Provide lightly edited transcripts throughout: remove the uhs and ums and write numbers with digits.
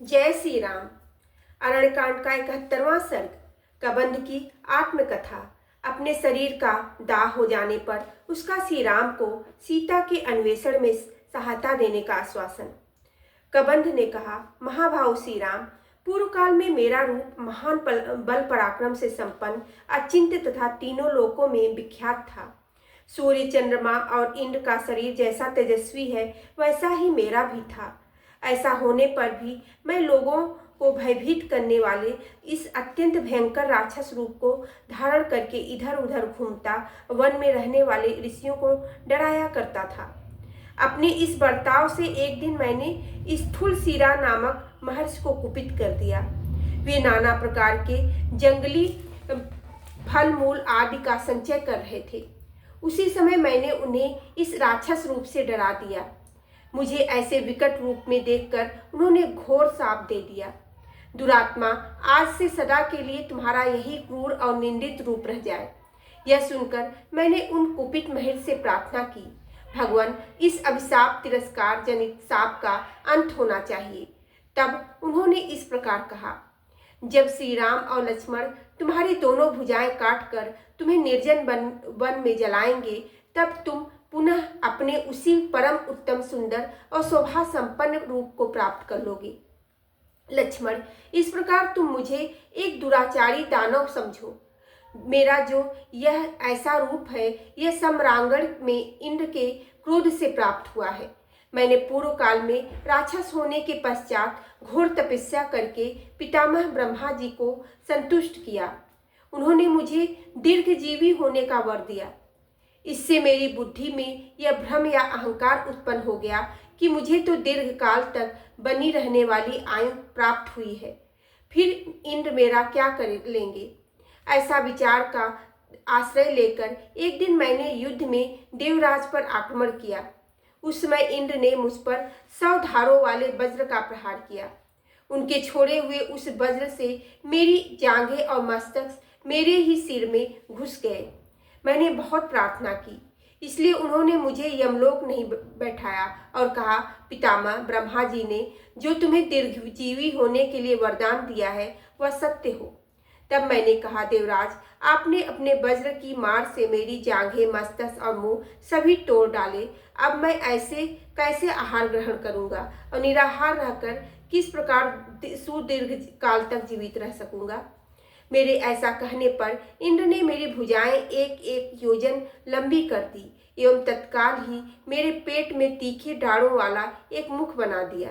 जय श्री राम। अरण्यकांड का 71वां सर्ग। कबंध की आत्मकथा। अपने शरीर का दाह हो जाने पर उसका श्री राम को सीता के अन्वेषण में सहायता देने का आश्वासन। कबंध ने कहा, महाभाव श्री राम, पूर्व काल में मेरा रूप महान बल पराक्रम से संपन्न, अचिंत्य तथा तीनों लोकों में विख्यात था। सूर्य, चंद्रमा और इंद्र का शरीर जैसा तेजस्वी है, वैसा ही मेरा भी था। ऐसा होने पर भी मैं लोगों को भयभीत करने वाले इस अत्यंत भयंकर राक्षस रूप को धारण करके इधर उधर घूमता, वन में रहने वाले ऋषियों को डराया करता था। अपने इस बर्ताव से एक दिन मैंने स्थूलशिरा नामक महर्षि को कुपित कर दिया। वे नाना प्रकार के जंगली फल मूल आदि का संचय कर रहे थे। उसी समय मैंने उन्हें इस राक्षस रूप से डरा दिया। मुझे ऐसे विकट रूप में देखकर उन्होंने घोर शाप दे दिया। दुरात्मा, आज से सदा के लिए तुम्हारा यही क्रूर और निंदित रूप रह जाए। यह सुनकर मैंने उन कुपित महर्षि से प्रार्थना की, भगवान, इस अभिशाप तिरस्कार जनित शाप का अंत होना चाहिए। तब उन्होंने इस प्रकार कहा, जब श्री राम और लक्ष्मण तुम्हारी दोनों भुजाएं काटकर तुम्हें निर्जन वन में जलाएंगे, तब तुम पुनः अपने उसी परम उत्तम सुंदर और शोभा संपन्न रूप को प्राप्त कर लोगे। लक्ष्मण, इस प्रकार तुम मुझे एक दुराचारी दानव समझो। मेरा जो यह ऐसा रूप है, यह सम्रांगण में इंद्र के क्रोध से प्राप्त हुआ है। मैंने पूर्व काल में राक्षस होने के पश्चात घोर तपस्या करके पितामह ब्रह्मा जी को संतुष्ट किया। उन्होंने मुझे दीर्घजीवी होने का वर दिया। इससे मेरी बुद्धि में यह भ्रम या अहंकार उत्पन्न हो गया कि मुझे तो दीर्घ काल तक बनी रहने वाली आयु प्राप्त हुई है, फिर इंद्र मेरा क्या कर लेंगे। ऐसा विचार का आश्रय लेकर एक दिन मैंने युद्ध में देवराज पर आक्रमण किया। उस समय इंद्र ने मुझ पर 100 धारों वाले वज्र का प्रहार किया। उनके छोड़े हुए उस वज्र से मेरी जांघें और मस्तक मेरे ही सिर में घुस गए। मैंने बहुत प्रार्थना की, इसलिए उन्होंने मुझे यमलोक नहीं बैठाया और कहा, पितामह ब्रह्मा जी ने जो तुम्हें दीर्घजीवी होने के लिए वरदान दिया है, वह सत्य हो। तब मैंने कहा, देवराज, आपने अपने वज्र की मार से मेरी जांघें, मस्तक और मुंह सभी तोड़ डाले। अब मैं ऐसे कैसे आहार ग्रहण करूंगा और निराहार रहकर किस प्रकार सुदीर्घ काल तक जीवित रह सकूंगा। मेरे ऐसा कहने पर इंद्र ने मेरी भुजाएं एक एक योजन लंबी कर दी एवं तत्काल ही मेरे पेट में तीखे डाढ़ों वाला एक मुख बना दिया।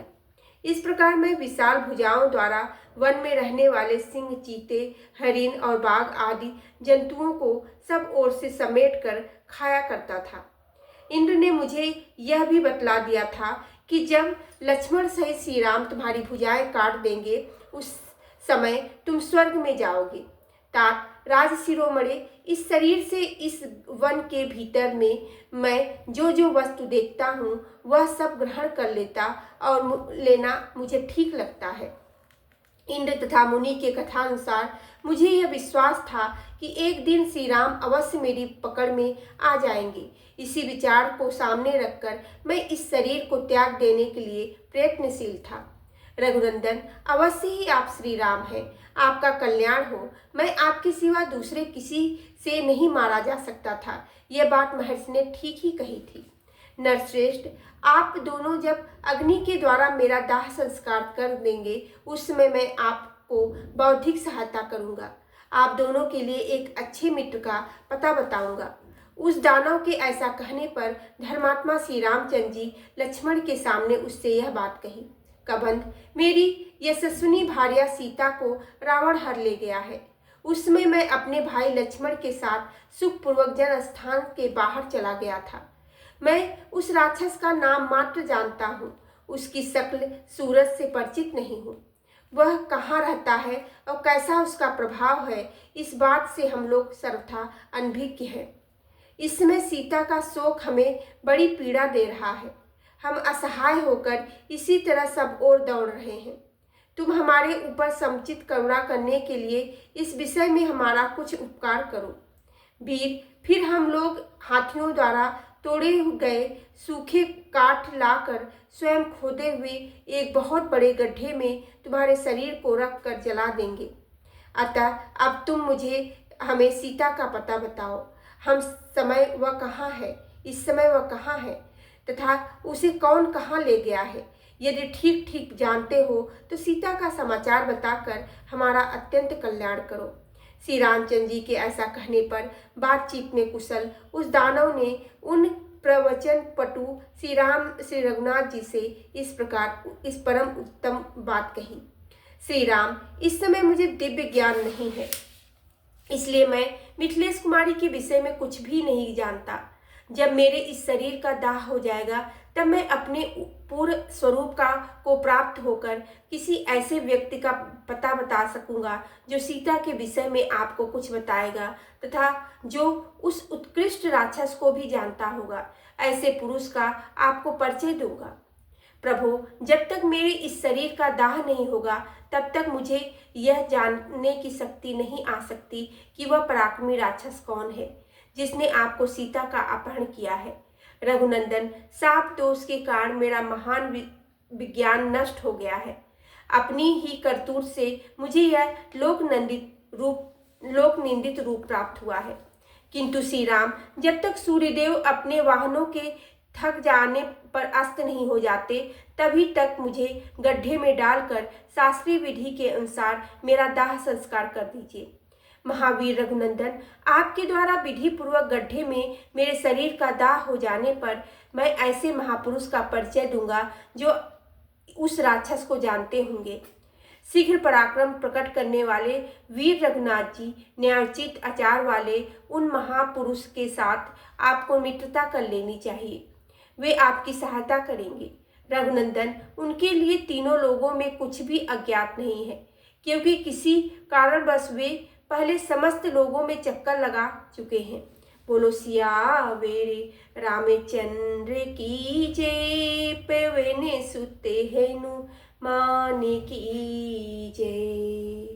इस प्रकार मैं विशाल भुजाओं द्वारा वन में रहने वाले सिंह, चीते, हरिण और बाघ आदि जंतुओं को सब ओर से समेट कर खाया करता था। इंद्र ने मुझे यह भी बतला दिया था कि जब लक्ष्मण सहित श्री राम तुम्हारी भुजाएं काट देंगे, उस समय तुम स्वर्ग में जाओगे। तात राज शिरोमणे, इस शरीर से इस वन के भीतर में मैं जो जो वस्तु देखता हूँ, वह सब ग्रहण कर लेना मुझे ठीक लगता है। इंद्र तथा मुनि के कथानुसार मुझे यह विश्वास था कि एक दिन श्री राम अवश्य मेरी पकड़ में आ जाएंगे। इसी विचार को सामने रखकर मैं इस शरीर को त्याग देने के लिए प्रयत्नशील था। रघुनंदन, अवश्य ही आप श्री राम हैं। आपका कल्याण हो। मैं आपके सिवा दूसरे किसी से नहीं मारा जा सकता था। यह बात महर्षि ने ठीक ही कही थी। नरश्रेष्ठ, आप दोनों जब अग्नि के द्वारा मेरा दाह संस्कार कर देंगे, उस समय मैं आपको बौद्धिक सहायता करूंगा। आप दोनों के लिए एक अच्छे मित्र का पता बताऊंगा। उस दानव के ऐसा कहने पर धर्मात्मा श्री रामचंद्र जी लक्ष्मण के सामने उससे यह बात कही, कबंध, मेरी यशस्विनी भार्या सीता को रावण हर ले गया है। उस समय मैं अपने भाई लक्ष्मण के साथ सुखपूर्वक जन स्थान के बाहर चला गया था। मैं उस राक्षस का नाम मात्र जानता हूँ, उसकी शक्ल सूरत से परिचित नहीं हूँ। वह कहाँ रहता है और कैसा उसका प्रभाव है, इस बात से हम लोग सर्वथा अनभिज्ञ हैं। इस समय सीता का शोक हमें बड़ी पीड़ा दे रहा है। हम असहाय होकर इसी तरह सब ओर दौड़ रहे हैं। तुम हमारे ऊपर समुचित करुणा करने के लिए इस विषय में हमारा कुछ उपकार करो। वीर, फिर हम लोग हाथियों द्वारा तोड़े गए सूखे काठ लाकर स्वयं खोदे हुए एक बहुत बड़े गड्ढे में तुम्हारे शरीर को रख कर जला देंगे। अतः अब तुम मुझे हमें सीता का पता बताओ। हम समय वह कहाँ है, इस समय वह कहाँ है, तथा उसे कौन कहाँ ले गया है। यदि ठीक ठीक जानते हो तो सीता का समाचार बताकर हमारा अत्यंत कल्याण करो। श्री रामचंद्र जी के ऐसा कहने पर बातचीत में कुशल उस दानव ने उन प्रवचन पटु श्री रघुनाथ जी से इस प्रकार इस परम उत्तम बात कही। श्री राम, इस समय मुझे दिव्य ज्ञान नहीं है, इसलिए मैं मिथिलेश कुमारी के विषय में कुछ भी नहीं जानता। जब मेरे इस शरीर का दाह हो जाएगा तब मैं अपने पूर्ण स्वरूप को प्राप्त होकर किसी ऐसे व्यक्ति का पता बता सकूंगा जो सीता के विषय में आपको कुछ बताएगा तथा जो उस उत्कृष्ट राक्षस को भी जानता होगा। ऐसे पुरुष का आपको परिचय दूंगा। प्रभु, जब तक मेरे इस शरीर का दाह नहीं होगा तब तक मुझे यह जानने की शक्ति नहीं आ सकती कि वह पराक्रमी राक्षस कौन है जिसने आपको सीता का अपहरण किया है। रघुनंदन, साप दोष के कारण मेरा महान विज्ञान नष्ट हो गया है। अपनी ही करतूत से मुझे यह लोक निंदित रूप प्राप्त हुआ है। किंतु श्री राम, जब तक सूर्यदेव अपने वाहनों के थक जाने पर अस्त नहीं हो जाते तभी तक मुझे गड्ढे में डालकर शास्त्रीय विधि के अनुसार मेरा दाह संस्कार कर दीजिए। महावीर रघुनंदन, आपके द्वारा विधि पूर्वक गड्ढे में मेरे शरीर का दाह हो जाने पर मैं ऐसे महापुरुष का परिचय दूंगा जो उस राक्षस को जानते होंगे। शीघ्र पराक्रम प्रकट करने वाले वीर रघुनाथ जी, न्यायोचित आचार वाले उन महापुरुष के साथ आपको मित्रता कर लेनी चाहिए। वे आपकी सहायता करेंगे। रघुनंदन, उनके लिए तीनों लोगों में कुछ भी अज्ञात नहीं है, क्योंकि किसी कारणवश वे पहले समस्त लोगों में चक्कर लगा चुके हैं। बोलो सियावेरे रामचंद्र की जय। पवने सुते हेनु माने की जय।